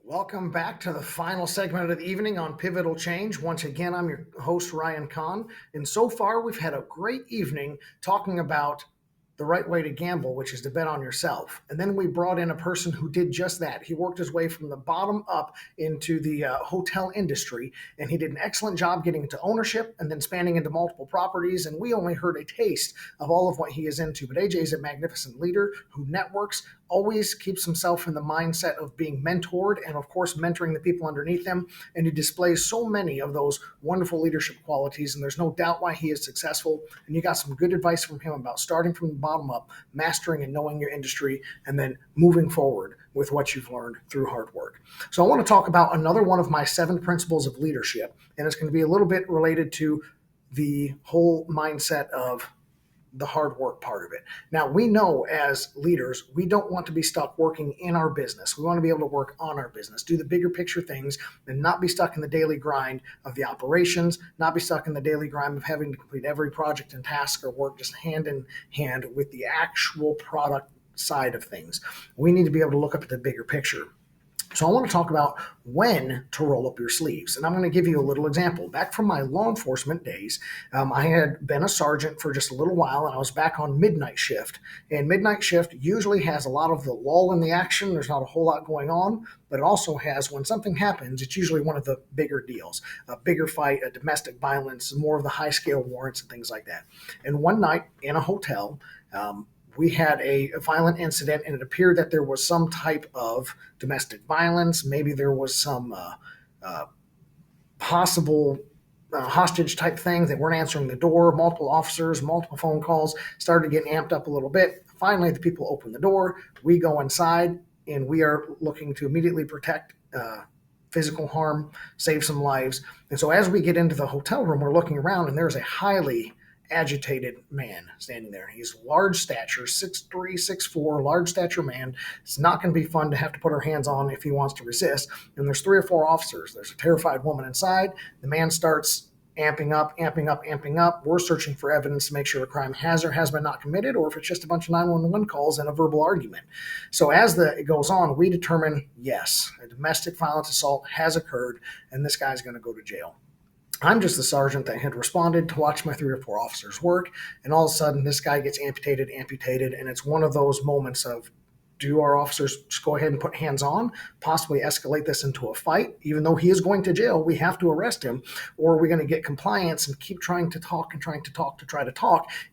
Welcome back to the final segment of the evening on Pivotal Change. Once again, I'm your host, Ryan Kahn. And so far, we've had a great evening talking about the right way to gamble, which is to bet on yourself. And then we brought in a person who did just that. He worked his way from the bottom up into the hotel industry, and he did an excellent job getting into ownership and then spanning into multiple properties. And we only heard a taste of all of what he is into. But AJ is a magnificent leader who networks, always keeps himself in the mindset of being mentored and, of course, mentoring the people underneath him. And he displays so many of those wonderful leadership qualities. And there's no doubt why he is successful. And you got some good advice from him about starting from the bottom up, mastering and knowing your industry, and then moving forward with what you've learned through hard work. So I want to talk about another one of my 7 principles of leadership. And it's going to be a little bit related to the whole mindset of the hard work part of it. Now, we know as leaders, we don't want to be stuck working in our business. We want to be able to work on our business, do the bigger picture things, and not be stuck in the daily grind of the operations, not be stuck in the daily grind of having to complete every project and task or work just hand in hand with the actual product side of things. We need to be able to look up at the bigger picture. So I want to talk about when to roll up your sleeves. And I'm going to give you a little example. Back from my law enforcement days, I had been a sergeant for just a little while, and I was back on midnight shift. And midnight shift usually has a lot of the lull in the action. There's not a whole lot going on, but it also has, when something happens, it's usually one of the bigger deals, a bigger fight, a domestic violence, more of the high-scale warrants and things like that. And one night in a hotel, we had a violent incident, and it appeared that there was some type of domestic violence. Maybe there was some possible hostage type thing. They weren't answering the door. Multiple officers, multiple phone calls, started getting amped up a little bit. Finally, the people open the door. We go inside, and we are looking to immediately protect physical harm, save some lives. And so as we get into the hotel room, we're looking around, and there's a highly agitated man standing there. He's large stature, 6'3", 6'4", large stature man. It's not going to be fun to have to put our hands on if he wants to resist. And there's 3 or 4 officers. There's a terrified woman inside. The man starts amping up. We're searching for evidence to make sure a crime has or has been not committed, or if it's just a bunch of 911 calls and a verbal argument. So as it goes on, we determine, yes, a domestic violence assault has occurred, and this guy's going to go to jail. I'm just the sergeant that had responded to watch my 3 or 4 officers work, and all of a sudden this guy gets amputated, and it's one of those moments of, do our officers just go ahead and put hands on, possibly escalate this into a fight? Even though he is going to jail, we have to arrest him, or are we going to get compliance and keep trying to talk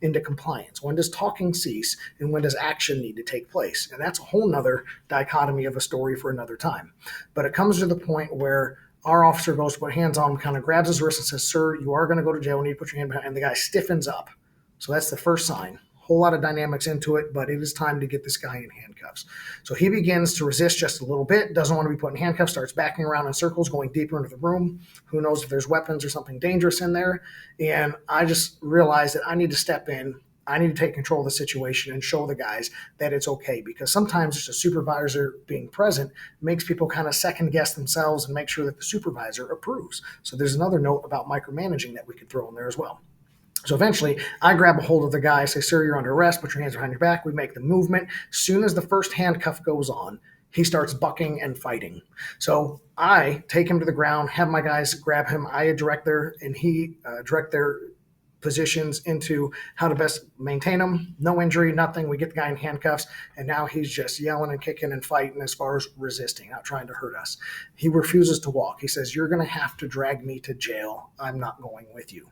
into compliance? When does talking cease, and when does action need to take place? And that's a whole nother dichotomy of a story for another time. But it comes to the point where our officer goes to put hands on him, kind of grabs his wrist and says, "Sir, you are going to go to jail. We need to put your hand behind." And the guy stiffens up. So that's the first sign. Whole lot of dynamics into it, but it is time to get this guy in handcuffs. So he begins to resist just a little bit, doesn't want to be put in handcuffs, starts backing around in circles, going deeper into the room. Who knows if there's weapons or something dangerous in there. And I just realized that I need to step in. I need to take control of the situation and show the guys that it's okay, because sometimes just a supervisor being present makes people kind of second guess themselves and make sure that the supervisor approves. So there's another note about micromanaging that we could throw in there as well. So eventually, I grab a hold of the guy, say, "Sir, you're under arrest. Put your hands behind your back." We make the movement. As soon as the first handcuff goes on, he starts bucking and fighting. So I take him to the ground, have my guys grab him. I direct their positions into how to best maintain him. No injury, nothing. We get the guy in handcuffs, and now he's just yelling and kicking and fighting as far as resisting, not trying to hurt us. He refuses to walk. He says, "You're going to have to drag me to jail. I'm not going with you."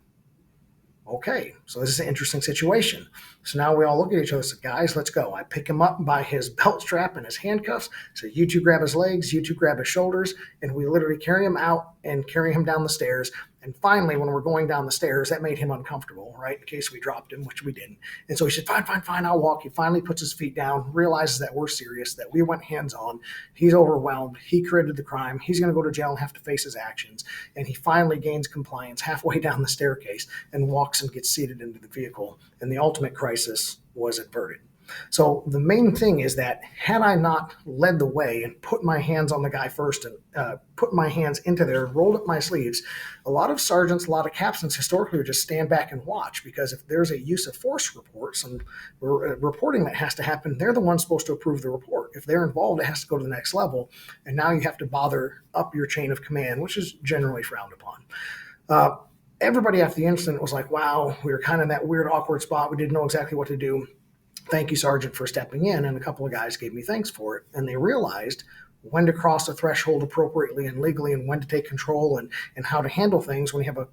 Okay, so this is an interesting situation. So now we all look at each other and say, "Guys, let's go." I pick him up by his belt strap and his handcuffs. So you 2 grab his legs, you 2 grab his shoulders, and we literally carry him out and carry him down the stairs. And finally, when we're going down the stairs, that made him uncomfortable, right, in case we dropped him, which we didn't. And so he said, fine, I'll walk. He finally puts his feet down, realizes that we're serious, that we went hands-on. He's overwhelmed. He committed the crime. He's going to go to jail and have to face his actions. And he finally gains compliance halfway down the staircase and walks and gets seated into the vehicle. And the ultimate crisis was averted. So the main thing is that had I not led the way and put my hands on the guy first and put my hands into there, rolled up my sleeves, a lot of sergeants, a lot of captains historically would just stand back and watch, because if there's a use of force report, some reporting that has to happen, they're the ones supposed to approve the report. If they're involved, it has to go to the next level, and now you have to bother up your chain of command, which is generally frowned upon. Everybody after the incident was like, wow, we were kind of in that weird, awkward spot. We didn't know exactly what to do. Thank you, Sergeant, for stepping in. And a couple of guys gave me thanks for it. And they realized when to cross the threshold appropriately and legally, and when to take control, and how to handle things when you have a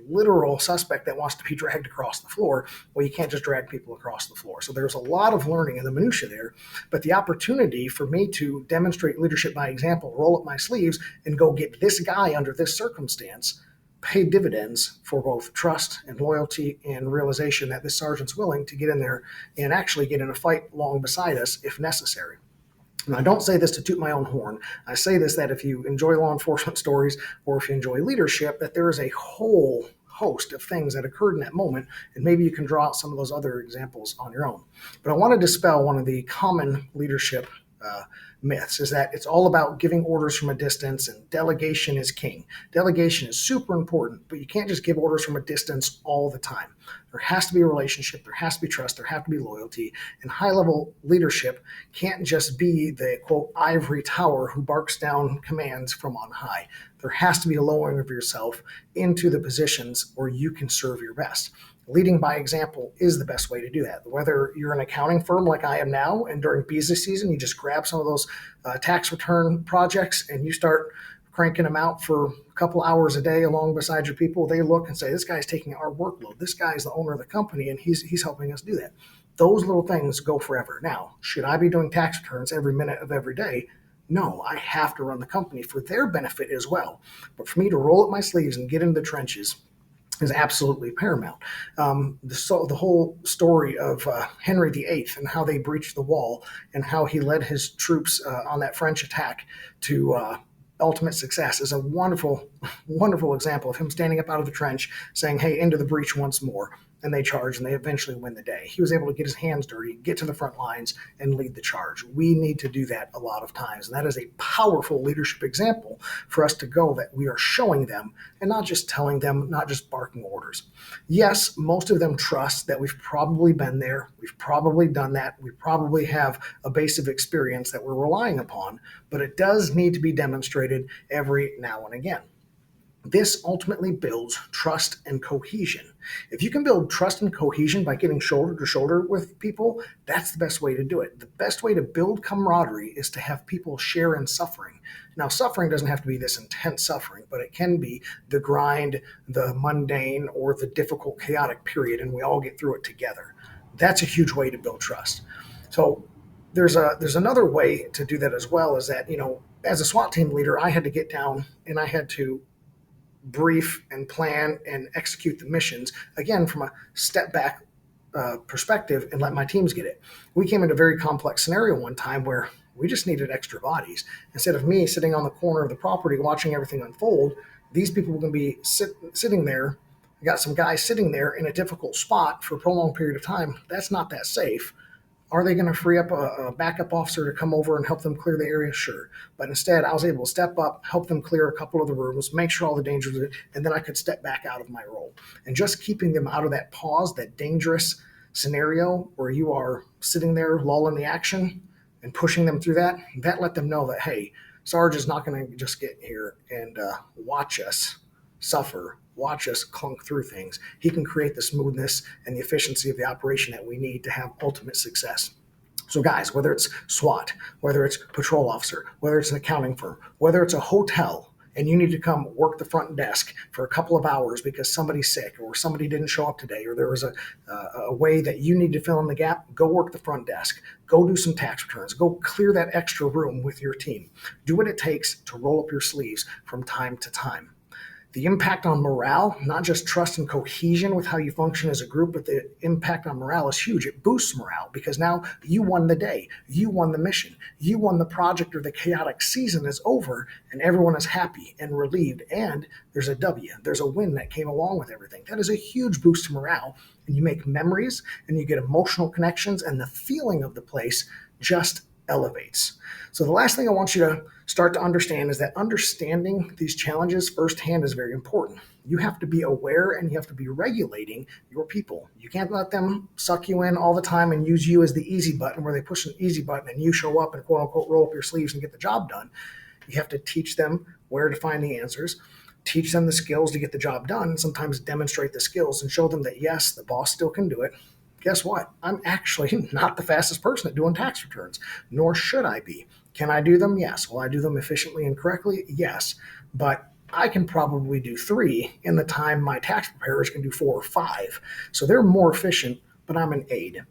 literal suspect that wants to be dragged across the floor. Well, you can't just drag people across the floor. So there's a lot of learning in the minutia there. But the opportunity for me to demonstrate leadership by example, roll up my sleeves, and go get this guy under this circumstance paid dividends for both trust and loyalty and realization that this sergeant's willing to get in there and actually get in a fight along beside us if necessary. And I don't say this to toot my own horn. I say this that if you enjoy law enforcement stories, or if you enjoy leadership, that there is a whole host of things that occurred in that moment, and maybe you can draw out some of those other examples on your own. But I want to dispel one of the common leadership myths, is that it's all about giving orders from a distance and delegation is king. Delegation is super important, but you can't just give orders from a distance all the time. There has to be a relationship, there has to be trust, there has to be loyalty, and high-level leadership can't just be the, quote, ivory tower who barks down commands from on high. There has to be a lowering of yourself into the positions where you can serve your best. Leading by example is the best way to do that. Whether you're an accounting firm like I am now, and during business season, you just grab some of those tax return projects and you start cranking them out for a couple hours a day along beside your people. They look and say, this guy's taking our workload. This guy's the owner of the company, and he's helping us do that. Those little things go forever. Now, should I be doing tax returns every minute of every day? No, I have to run the company for their benefit as well. But for me to roll up my sleeves and get into the trenches is absolutely paramount. The whole story of Henry VIII and how they breached the wall and how he led his troops on that French attack to ultimate success is a wonderful, wonderful example of him standing up out of the trench saying, hey, into the breach once more. And they charge, and they eventually win the day. He was able to get his hands dirty, get to the front lines, and lead the charge. We need to do that a lot of times. And that is a powerful leadership example for us to go, that we are showing them and not just telling them, not just barking orders. Yes, most of them trust that we've probably been there. We've probably done that. We probably have a base of experience that we're relying upon, but it does need to be demonstrated every now and again. This ultimately builds trust and cohesion. If you can build trust and cohesion by getting shoulder to shoulder with people, that's the best way to do it. The best way to build camaraderie is to have people share in suffering. Now, suffering doesn't have to be this intense suffering, but it can be the grind, the mundane, or the difficult, chaotic period, and we all get through it together. That's a huge way to build trust. So there's another way to do that as well, is that, as a SWAT team leader, I had to get down and I had to brief and plan and execute the missions, again, from a step back perspective, and let my teams get it. We came into a very complex scenario one time where we just needed extra bodies. Instead of me sitting on the corner of the property watching everything unfold, these people were going to be sitting there. We got some guys sitting there in a difficult spot for a prolonged period of time. That's not that safe. Are they going to free up a backup officer to come over and help them clear the area? Sure. But instead, I was able to step up, help them clear a couple of the rooms, make sure all the dangers, and then I could step back out of my role. And just keeping them out of that pause, that dangerous scenario where you are sitting there lulling the action and pushing them through that let them know that, hey, Sarge is not going to just get here and watch us suffer, watch us clunk through things. He can create the smoothness and the efficiency of the operation that we need to have ultimate success. So guys, whether it's SWAT, whether it's patrol officer, whether it's an accounting firm, whether it's a hotel, and you need to come work the front desk for a couple of hours because somebody's sick or somebody didn't show up today, or there was a way that you need to fill in the gap, go work the front desk. Go do some tax returns. Go clear that extra room with your team. Do what it takes to roll up your sleeves from time to time. The impact on morale, not just trust and cohesion with how you function as a group, but the impact on morale is huge. It boosts morale because now you won the day, you won the mission, you won the project, or the chaotic season is over, and everyone is happy and relieved, and there's a W, there's a win that came along with everything. That is a huge boost to morale, and you make memories and you get emotional connections, and the feeling of the place just elevates. So the last thing I want you to start to understand is that understanding these challenges firsthand is very important. You have to be aware and you have to be regulating your people. You can't let them suck you in all the time and use you as the easy button where they push an easy button and you show up and quote unquote roll up your sleeves and get the job done. You have to teach them where to find the answers, teach them the skills to get the job done, sometimes demonstrate the skills and show them that yes, the boss still can do it. Guess what? I'm actually not the fastest person at doing tax returns, nor should I be. Can I do them? Yes. Will I do them efficiently and correctly? Yes. But I can probably do 3 in the time my tax preparers can do 4 or 5. So they're more efficient, but I'm an aide.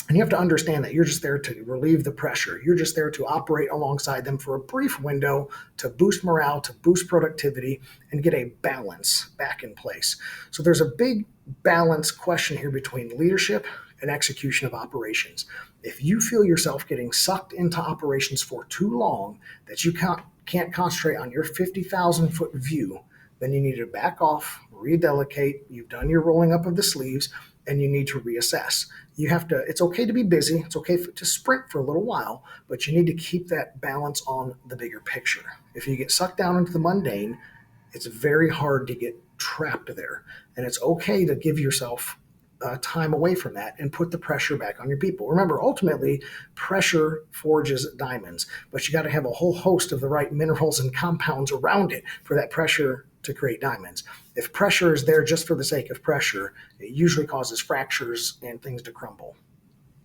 And you have to understand that you're just there to relieve the pressure. You're just there to operate alongside them for a brief window to boost morale, to boost productivity, and get a balance back in place. So there's a big balance question here between leadership and execution of operations. If you feel yourself getting sucked into operations for too long that you can't concentrate on your 50,000 foot view, then you need to back off, redelegate. You've done your rolling up of the sleeves, and you need to reassess. You have to, it's okay to be busy. It's okay to sprint for a little while, but you need to keep that balance on the bigger picture. If you get sucked down into the mundane, it's very hard to get trapped there. And it's okay to give yourself time away from that and put the pressure back on your people. Remember, ultimately, pressure forges diamonds, but you got to have a whole host of the right minerals and compounds around it for that pressure to create diamonds. If pressure is there just for the sake of pressure, it usually causes fractures and things to crumble.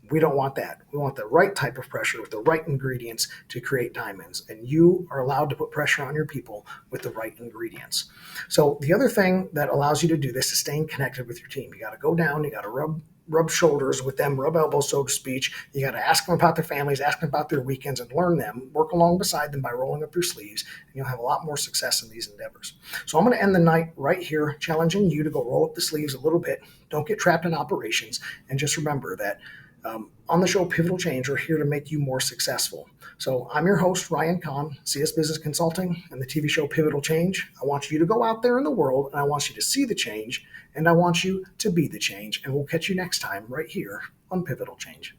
We don't want that. We want the right type of pressure with the right ingredients to create diamonds. And you are allowed to put pressure on your people with the right ingredients. So the other thing that allows you to do this is staying connected with your team. You got to go down, you got to rub shoulders with them, rub elbows, so to speak. You got to ask them about their families, ask them about their weekends, and learn them. Work along beside them by rolling up your sleeves, and you'll have a lot more success in these endeavors. So I'm going to end the night right here, challenging you to go roll up the sleeves a little bit. Don't get trapped in operations, and just remember that on the show Pivotal Change, we're here to make you more successful. So I'm your host, Ryan Kahn, CS Business Consulting, and the TV show Pivotal Change. I want you to go out there in the world, and I want you to see the change, and I want you to be the change. And we'll catch you next time right here on Pivotal Change.